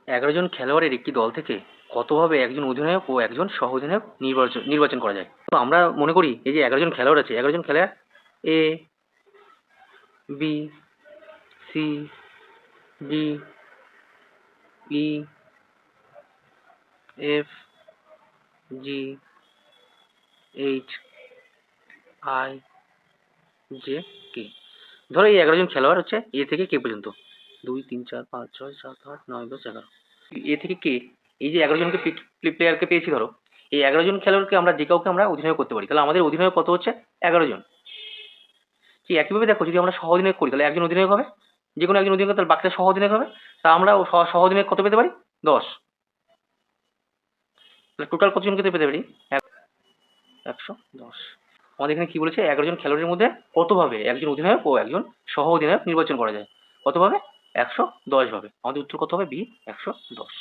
11 জন খেলোয়াড়ের একটি দল থেকে কতভাবে একজন অধিনায়ক ও একজন সহ অধিনায়ক নির্বাচন করা যায়? তো আমরা মনে করি এই যে 11 জন খেলোয়াড় আছে, 11 জন খেলোয়াড় A, B, C, D, E, F, G, H, I, J, K. ধরো এই 11 জন খেলোয়াড় হচ্ছে এ থেকে কে পর্যন্ত, 2 3 4 5 6 7 8 9 10 11। এ থেকে কে, এই যে 11 জনকে প্লেয়ারকে পেয়েছি ধরো, এই 11 জন খেলোয়াড়কে আমরা যে কাউকে আমরা অধিনায়ক করতে পারি, তাহলে আমাদের অধিনায়ক কত হচ্ছে? 11 জন। কি একইভাবে দেখো, যদি আমরা সহ অধিনায়ক করি তাহলে একজন অধিনায়ক হবে, যে কোনো একজন অধিনায়ক, তাহলে বাকিটা সহ অধিনায়ক হবে, তা আমরা সহ অধিনায়ক কত পেতে পারি? 10। তাহলে টোটাল কতজনকে পেতে পারি? 110। আমাদের এখানে কি বলেছে, 11 জন খেলোয়াড়ের মধ্যে কতভাবে একজন অধিনায়ক ও একজন সহ অধিনায়ক নির্বাচন করা যায়? কতভাবে? 110 ভাবে। আমাদের উত্তর কত হবে? বি, 110।